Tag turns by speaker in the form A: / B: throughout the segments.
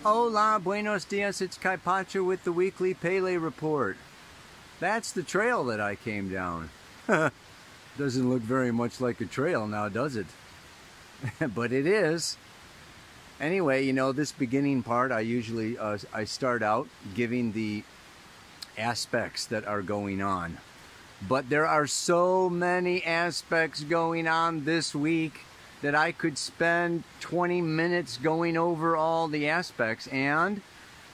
A: Hola, buenos dias, it's Kaipacha with the weekly Pele report. That's the trail that I came down. Doesn't look very much like a trail now, does it? But it is. Anyway, you know, this beginning part, I usually I start out giving the aspects that are going on. But there are so many aspects going on this week that I could spend 20 minutes going over all the aspects, and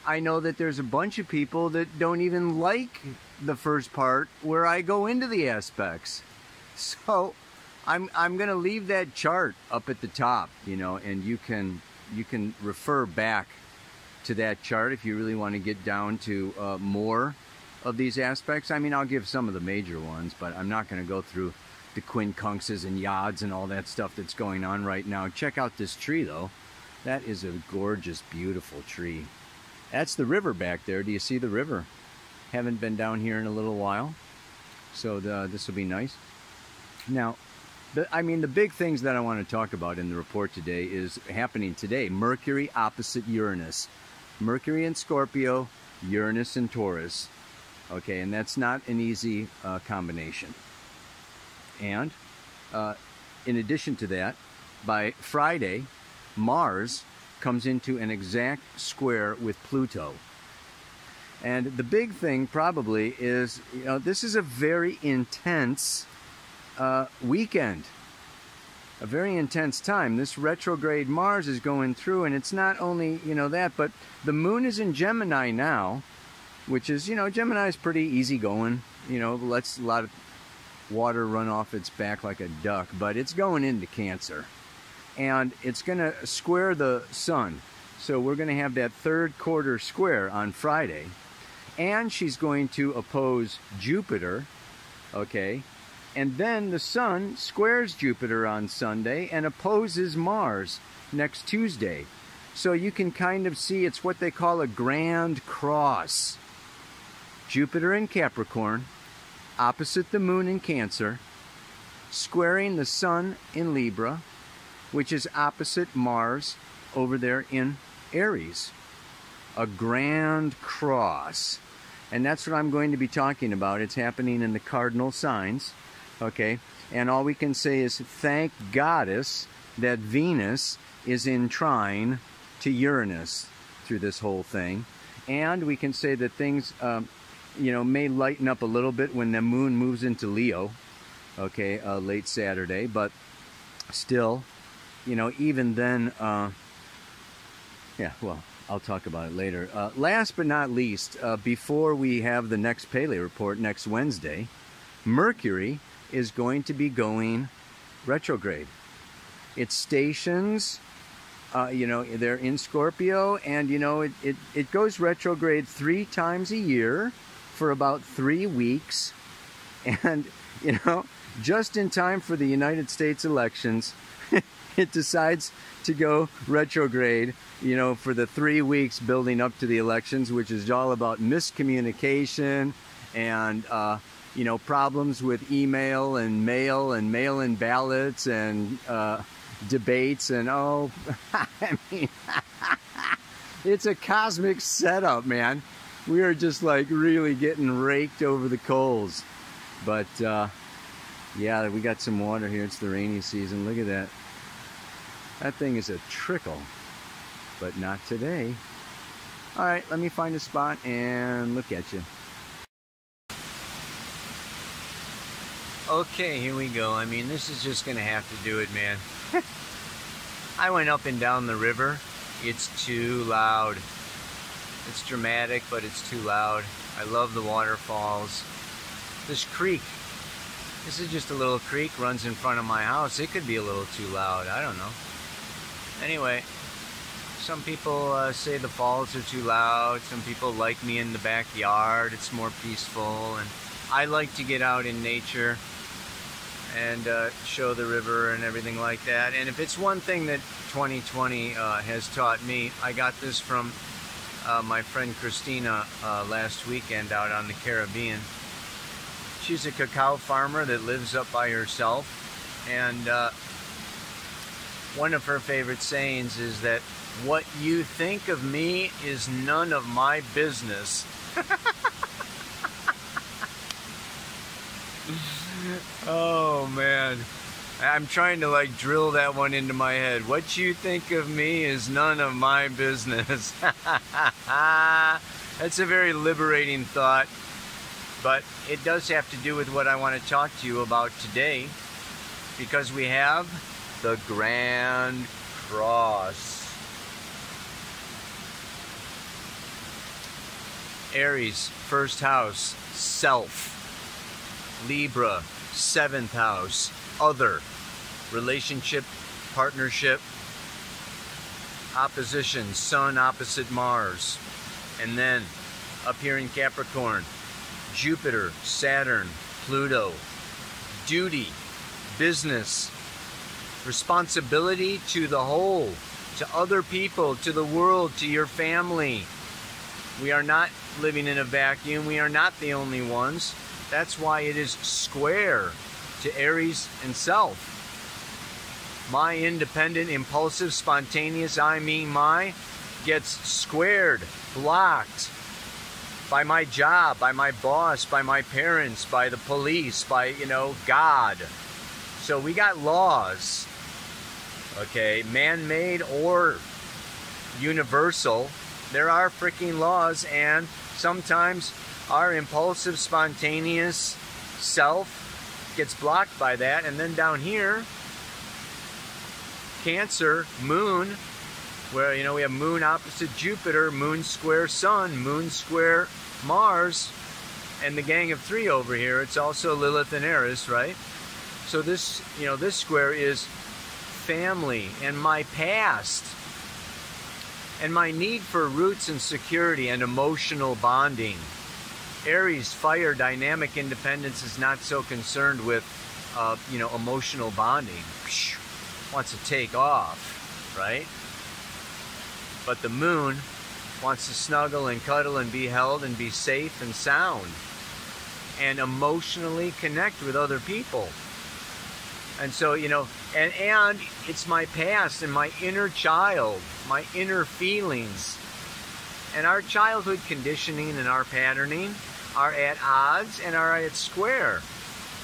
A: I know that there's a bunch of people that don't even like the first part where I go into the aspects. So I'm going to leave that chart up at the top, you know, and you can refer back to that chart if you really want to get down to more of these aspects. I mean, I'll give some of the major ones, but I'm not going to go through the quincunxes and yods and all that stuff that's going on right now. Check out this tree, though. That is a gorgeous, beautiful tree. That's the river back there. Do you see the river? Haven't been down here in a little while, so this will be nice. Now, the big things that I want to talk about in the report today is happening today. Mercury opposite Uranus. Mercury in Scorpio, Uranus in Taurus. Okay, and that's not an easy combination. And in addition to that, by Friday, Mars comes into an exact square with Pluto. And the big thing probably is, you know, this is a very intense weekend. A very intense time. This retrograde Mars is going through, and it's not only, you know, that, but the moon is in Gemini now, which is, you know, Gemini is pretty easygoing, you know, lets a lot of water run off its back like a duck, but it's going into Cancer. And it's going to square the sun. So we're going to have that third quarter square on Friday. And she's going to oppose Jupiter, okay? And then the sun squares Jupiter on Sunday and opposes Mars next Tuesday. So you can kind of see it's what they call a grand cross. Jupiter in Capricorn, opposite the moon in Cancer, squaring the sun in Libra, which is opposite Mars over there in Aries. A grand cross. And that's what I'm going to be talking about. It's happening in the cardinal signs. Okay, and all we can say is thank Goddess that Venus is in trine to Uranus through this whole thing. And we can say that things you know, may lighten up a little bit when the moon moves into Leo, okay, late Saturday, but still, you know, even then, yeah, well, I'll talk about it later. Last but not least, before we have the next Pele report next Wednesday, Mercury is going to be going retrograde. Its stations, you know, they're in Scorpio, and, you know, it goes retrograde 3 times a year for about 3 weeks, and, you know, just in time for the United States elections, it decides to go retrograde, you know, for the 3 weeks building up to the elections, which is all about miscommunication and, you know, problems with email and mail-in ballots and debates and, oh, I mean, it's a cosmic setup, man. We are just like really getting raked over the coals. But yeah, we got some water here. It's the rainy season. Look at that. That thing is a trickle, but not today. All right, let me find a spot and look at you. Okay, here we go. I mean, this is just gonna have to do it, man. I went up and down the river. It's too loud. It's dramatic, but it's too loud. I love the waterfalls. This creek, this is just a little creek, runs in front of my house. It could be a little too loud, I don't know. Anyway, some people say the falls are too loud. Some people like me in the backyard. It's more peaceful, and I like to get out in nature and show the river and everything like that. And if it's one thing that 2020 has taught me, I got this from my friend Christina last weekend out on the Caribbean. She's a cacao farmer that lives up by herself, and one of her favorite sayings is that What you think of me is none of my business. Oh man, I'm trying to like drill that one into my head. What you think of me is none of my business. That's a very liberating thought, but it does have to do with what I want to talk to you about today, because we have the Grand Cross. Aries, first house, self. Libra, 7th house, other, relationship, partnership, opposition, Sun opposite Mars. And then up here in Capricorn, Jupiter, Saturn, Pluto, duty, business, responsibility to the whole, to other people, to the world, to your family. We are not living in a vacuum. We are not the only ones. That's why it is square to Aries and self. My independent, impulsive, spontaneous, my, gets squared, blocked by my job, by my boss, by my parents, by the police, by, God. So we got laws, okay, man-made or universal. There are freaking laws, and sometimes our impulsive, spontaneous self gets blocked by that. And then down here, Cancer, Moon, where, we have Moon opposite Jupiter, Moon square Sun, Moon square Mars, and the gang of 3 over here. It's also Lilith and Eris, right? So this, this square is family and my past and my need for roots and security and emotional bonding. Aries, fire, dynamic independence, is not so concerned with, emotional bonding. Wants to take off, right? But the Moon wants to snuggle and cuddle and be held and be safe and sound and emotionally connect with other people. And so, and it's my past and my inner child, my inner feelings. And our childhood conditioning and our patterning are at odds and are at square,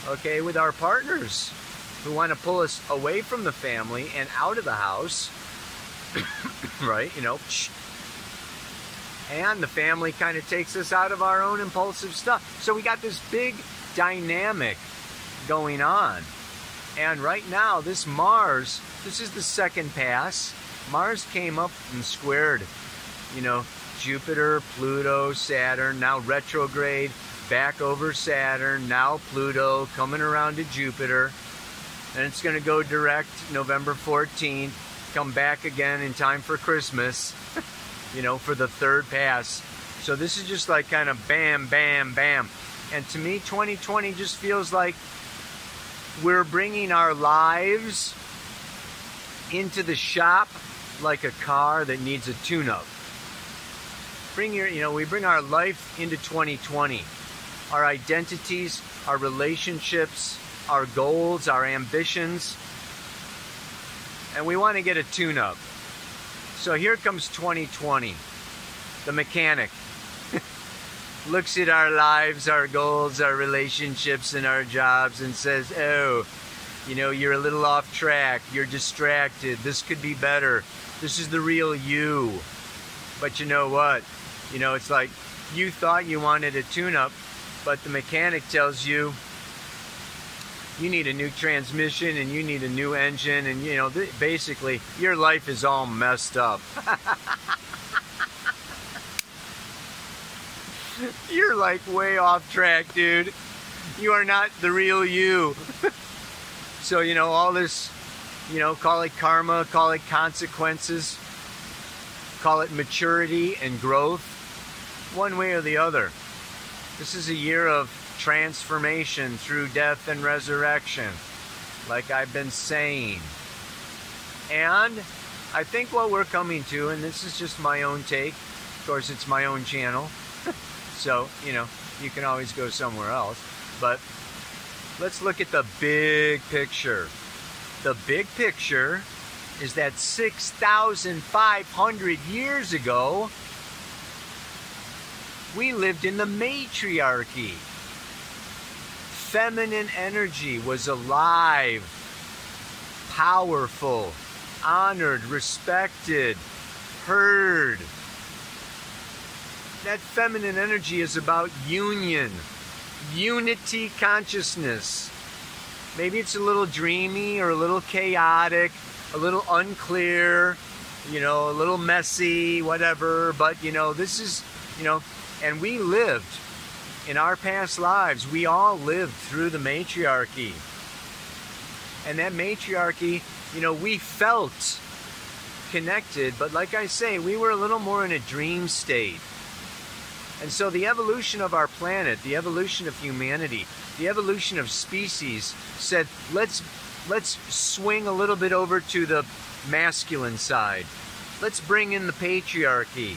A: okay, with our partners who want to pull us away from the family and out of the house, right, and the family kind of takes us out of our own impulsive stuff. So we got this big dynamic going on. And right now, this Mars, this is the second pass. Mars came up and squared, Jupiter, Pluto, Saturn, now retrograde, back over Saturn, now Pluto, coming around to Jupiter. And it's going to go direct November 14th, come back again in time for Christmas, for the third pass. So this is just like kind of bam, bam, bam. And to me, 2020 just feels like we're bringing our lives into the shop like a car that needs a tune-up. We bring our life into 2020. Our identities, our relationships, our goals, our ambitions. And we want to get a tune-up. So here comes 2020. The mechanic looks at our lives, our goals, our relationships, and our jobs and says, oh, you're a little off track. You're distracted. This could be better. This is the real you. But you know what? It's like you thought you wanted a tune-up, but the mechanic tells you you need a new transmission and you need a new engine, and basically your life is all messed up. You're like way off track, dude. You are not the real you. So, all this, call it karma, call it consequences, call it maturity and growth, one way or the other. This is a year of transformation through death and resurrection, like I've been saying. And I think what we're coming to, and this is just my own take, of course it's my own channel, so, you can always go somewhere else, but let's look at the big picture. The big picture is that 6,500 years ago, we lived in the matriarchy. Feminine energy was alive, powerful, honored, respected, heard. That feminine energy is about union, unity consciousness. Maybe it's a little dreamy or a little chaotic, a little unclear, a little messy, whatever. But, this is, and we lived in our past lives. We all lived through the matriarchy. And that matriarchy, we felt connected. But like I say, we were a little more in a dream state. And so the evolution of our planet, the evolution of humanity, the evolution of species said, let's swing a little bit over to the masculine side. Let's bring in the patriarchy.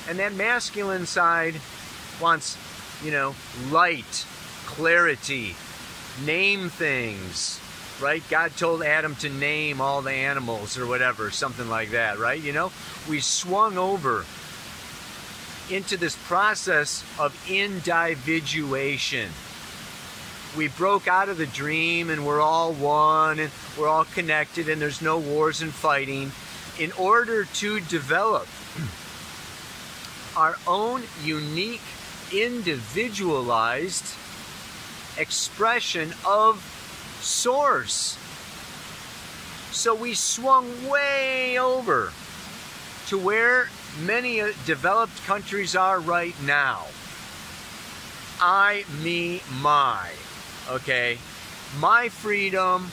A: And that masculine side wants, light, clarity, name things, right? God told Adam to name all the animals or whatever, something like that, right? We swung over into this process of individuation. We broke out of the dream and we're all one and we're all connected and there's no wars and fighting, in order to develop our own unique, individualized expression of Source. So we swung way over to where many developed countries are right now. I, me, my. Okay? My freedom,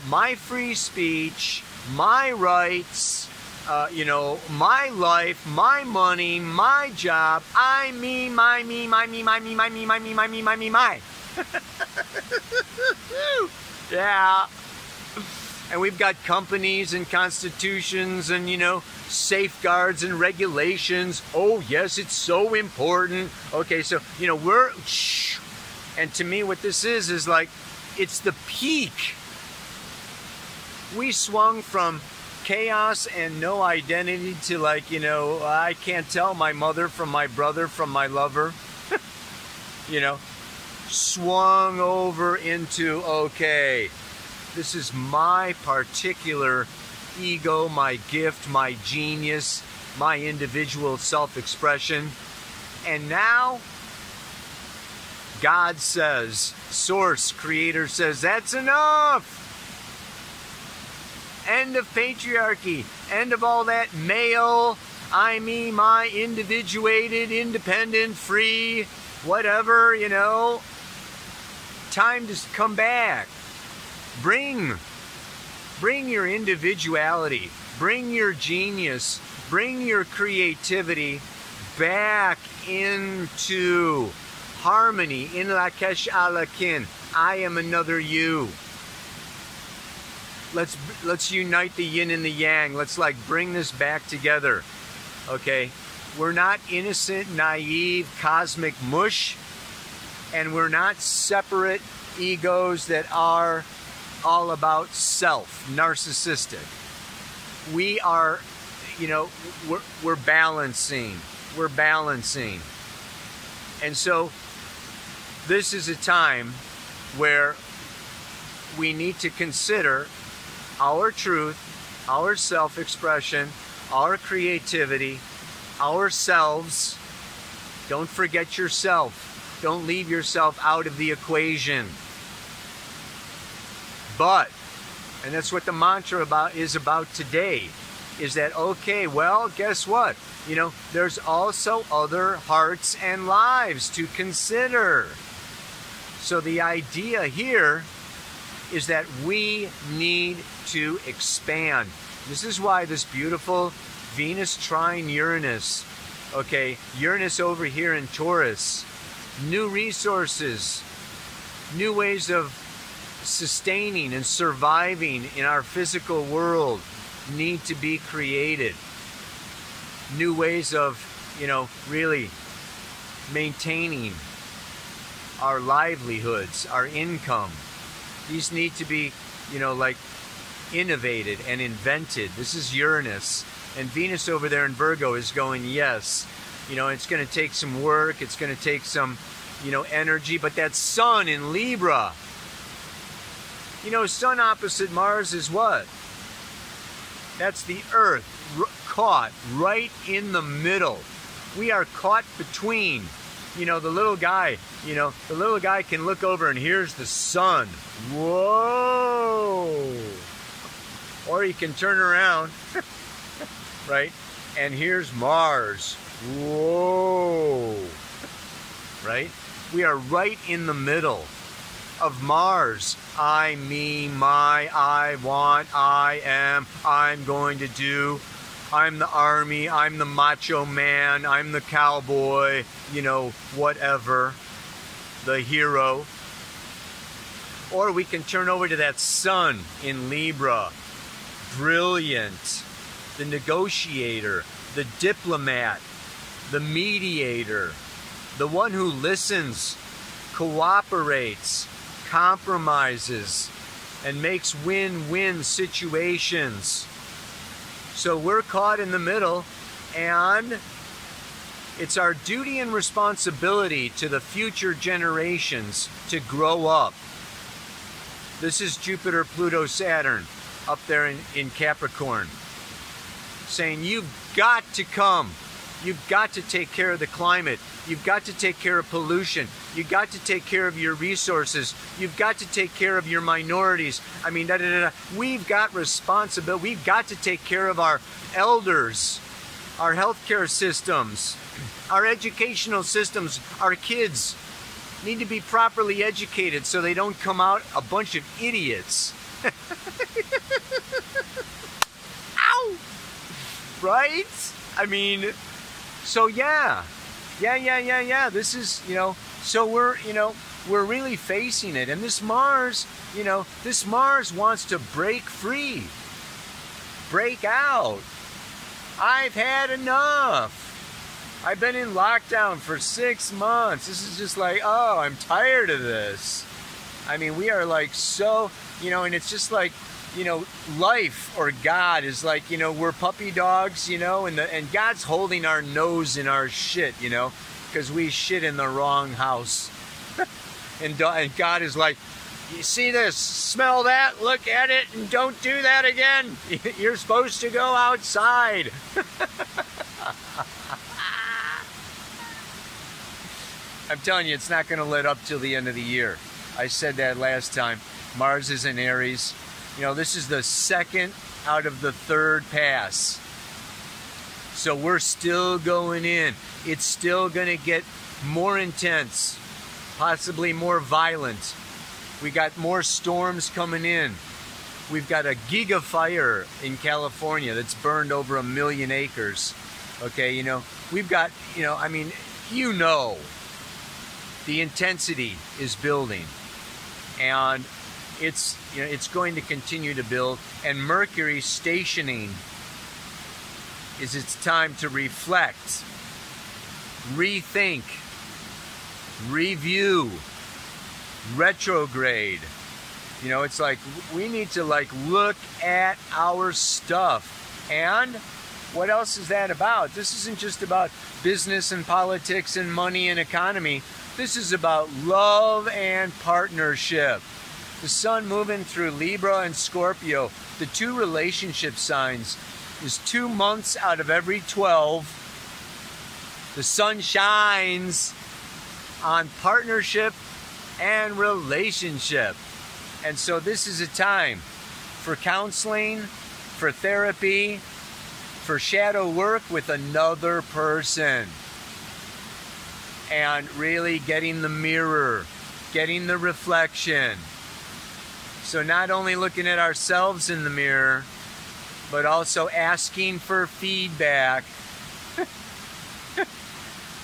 A: my free speech, my rights, my life, my money, my job, I, me, my, me, my, me, my, me, my, me, my, me, my, me, my, me, my. Yeah. And we've got companies and constitutions and, safeguards and regulations. Oh, yes, it's so important. Okay, so, we're... And to me, what this is like, it's the peak. We swung from chaos and no identity to I can't tell my mother from my brother from my lover. Swung over into, okay, this is my particular ego, my gift, my genius, my individual self-expression. And now, God says, Source, Creator says, that's enough. End of patriarchy. End of all that male, I, me, my, individuated, independent, free, whatever, Time to come back. Bring your individuality. Bring your genius. Bring your creativity back into harmony. In Lakesh Alakin. I am another you. Let's unite the yin and the yang. Let's bring this back together. Okay? We're not innocent, naive, cosmic mush. And we're not separate egos that are all about self, narcissistic. We are, we're balancing. We're balancing. And so this is a time where we need to consider our truth, our self-expression, our creativity, ourselves. Don't forget yourself. Don't leave yourself out of the equation. But, and that's what the mantra is about today, is that, okay, well, guess what? There's also other hearts and lives to consider. So the idea here is that we need to expand. This is why this beautiful Venus trine Uranus, okay, Uranus over here in Taurus, new resources, new ways of sustaining and surviving in our physical world need to be created. New ways of, really maintaining our livelihoods, our income. These need to be, innovated and invented. This is Uranus. And Venus over there in Virgo is going, yes. You know, it's going to take some work. It's going to take some, you know, energy. But that Sun in Libra, you know, Sun opposite Mars is what? That's the Earth caught right in the middle. We are caught between, you know, the little guy, you know, the little guy can look over and here's the Sun. Whoa! Or he can turn around, right? And here's Mars. Whoa! Right? We are right in the middle of Mars. I, me, my, I want, I am, I'm going to do. I'm the army, I'm the macho man, I'm the cowboy, you know, whatever, the hero. Or we can turn over to that Sun in Libra. Brilliant. The negotiator, the diplomat, the mediator, the one who listens, cooperates, compromises, and makes win-win situations. So we're caught in the middle, and it's our duty and responsibility to the future generations to grow up. This is Jupiter, Pluto, Saturn up there in Capricorn, saying you've got to come. You've got to take care of the climate. You've got to take care of pollution. You've got to take care of your resources. You've got to take care of your minorities. I mean, we've got responsibility. We've got to take care of our elders, our healthcare systems, our educational systems. Our kids need to be properly educated so they don't come out a bunch of idiots. Ow! Right? I mean, so yeah. This is, you know, so we're really facing it. And this Mars, you know, this Mars wants to break free, break out. I've had enough. I've been in lockdown for 6 months. This is just like, oh, I'm tired of this. I mean, we are like so, you know, and it's just like, you know, life or God is like, you know, we're puppy dogs, you know, and God's holding our nose in our shit, you know, because we shit in the wrong house. and God is like, you see this, smell that, look at it, and don't do that again. You're supposed to go outside. I'm telling you, it's not going to let up till the end of the year. I said that last time. Mars is in Aries. You know, this is the second out of the third pass. So we're still going in. It's still going to get more intense, possibly more violent. We got more storms coming in. We've got a gigafire in California that's burned over 1 million acres. Okay, you know, we've got, you know, I mean, you know, the intensity is building. And it's, you know, it's going to continue to build, and Mercury stationing is its time to reflect, rethink, review, retrograde. You know, it's like we need to like look at our stuff. And what else is that about? This isn't just about business and politics and money and economy. This is about love and partnership. The Sun moving through Libra and Scorpio, the two relationship signs, is 2 months out of every 12. The Sun shines on partnership and relationship. And so this is a time for counseling, for therapy, for shadow work with another person. And really getting the mirror, getting the reflection. So not only looking at ourselves in the mirror, but also asking for feedback.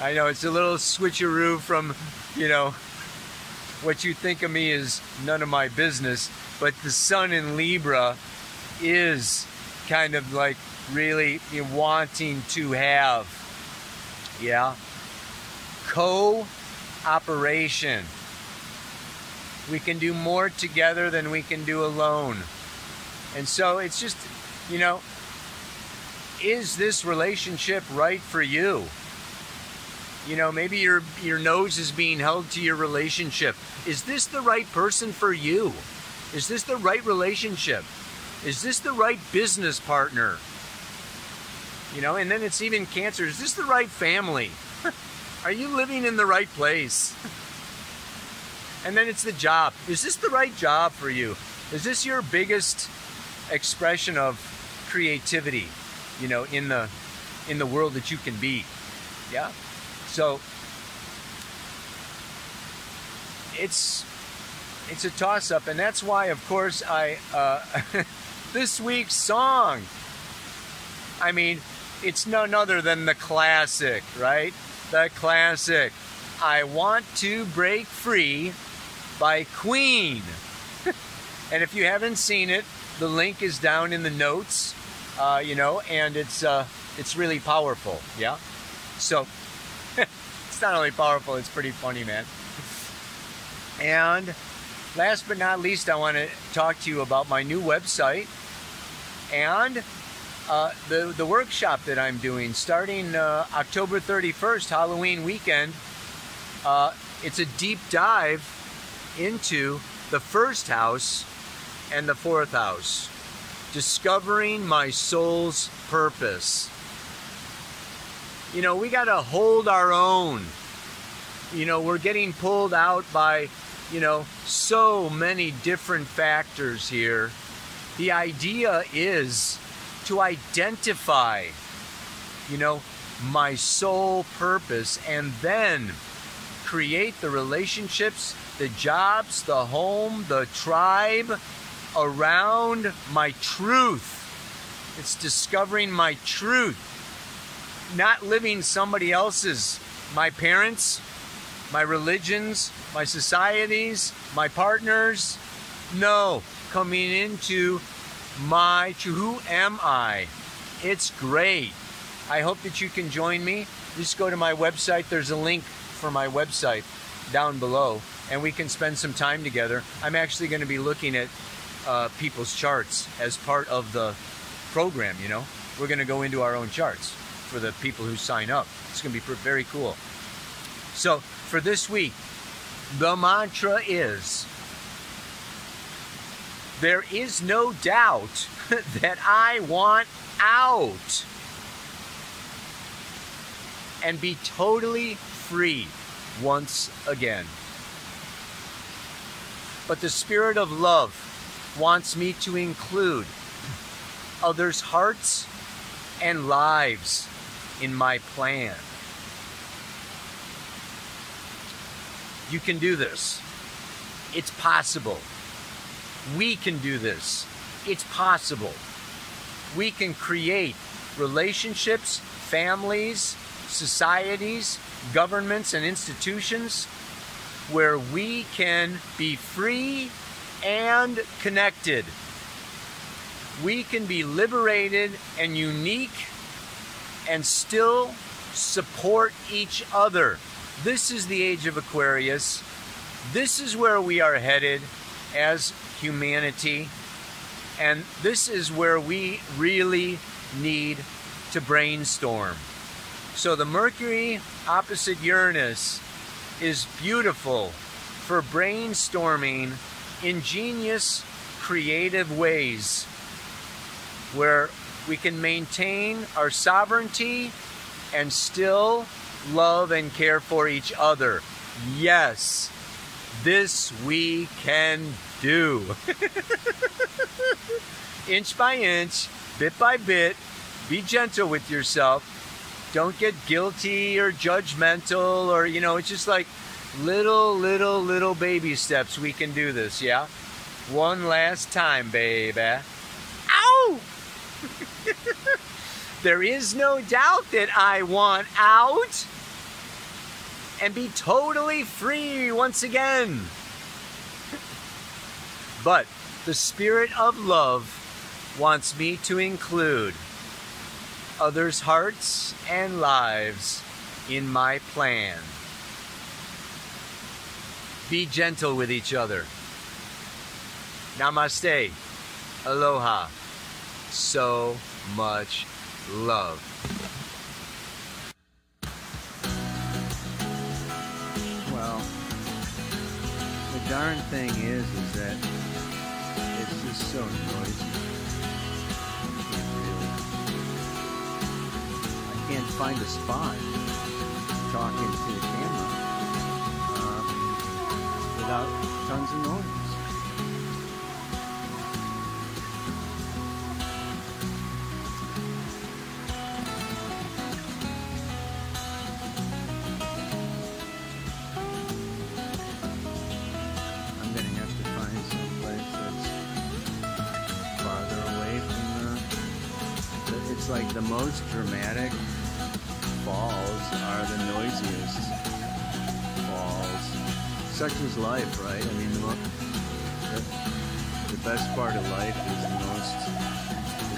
A: I know it's a little switcheroo from, you know, what you think of me is none of my business, but the Sun in Libra is kind of like really wanting to have, yeah, cooperation. We can do more together than we can do alone. And so it's just, you know, is this relationship right for you? You know, maybe your nose is being held to your relationship. Is this the right person for you? Is this the right relationship? Is this the right business partner? You know, and then it's even cancer. Is this the right family? Are you living in the right place? And then it's the job. Is this the right job for you? Is this your biggest expression of creativity, you know, in the world that you can be? Yeah. So it's a toss-up, and that's why, of course, this week's song, I mean, it's none other than the classic, right? The classic, I Want to Break Free by Queen. And if you haven't seen it, the link is down in the notes, you know, and it's really powerful, yeah? So, it's not only powerful, it's pretty funny, man. And last but not least, I want to talk to you about my new website and the workshop that I'm doing starting October 31st, Halloween weekend. It's a deep dive into the first house and the fourth house, discovering my soul's purpose. You know, we got to hold our own. You know, we're getting pulled out by, you know, so many different factors here. The idea is to identify, you know, my soul purpose, and then create the relationships, the jobs, the home, the tribe around my truth. It's discovering my truth. Not living somebody else's, my parents, my religions, my societies, my partners. No, coming into my truth. Who am I? It's great. I hope that you can join me. Just go to my website. There's a link for my website down below, and we can spend some time together. I'm actually going to be looking at people's charts as part of the program, you know. We're going to go into our own charts for the people who sign up. It's going to be very cool. So for this week, the mantra is, there is no doubt that I want out and be totally free once again. But the Spirit of love wants me to include others' hearts and lives in my plan. You can do this. It's possible. We can do this. It's possible. We can create relationships, families, societies, governments, and institutions where we can be free and connected. We can be liberated and unique and still support each other. This is the age of Aquarius. This is where we are headed as humanity. And this is where we really need to brainstorm. So the Mercury opposite Uranus is beautiful for brainstorming ingenious, creative ways where we can maintain our sovereignty and still love and care for each other. Yes, this we can do. Inch by inch, bit by bit, be gentle with yourself. Don't get guilty or judgmental, or, you know, it's just like little baby steps. We can do this, yeah? One last time, baby. Ow! There is no doubt that I want out and be totally free once again. But the Spirit of love wants me to include others' hearts and lives in my plan. Be gentle with each other. Namaste. Aloha. So much love. Well, the darn thing is that it's just so noisy. I can't find a spot talking to the camera without tons of noise. It's like the most dramatic falls are the noisiest falls. Such is life, right? I mean, the best part of life is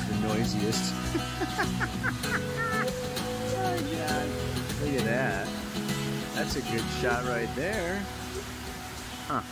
A: the noisiest. Oh, God. Look at that. That's a good shot right there. Huh.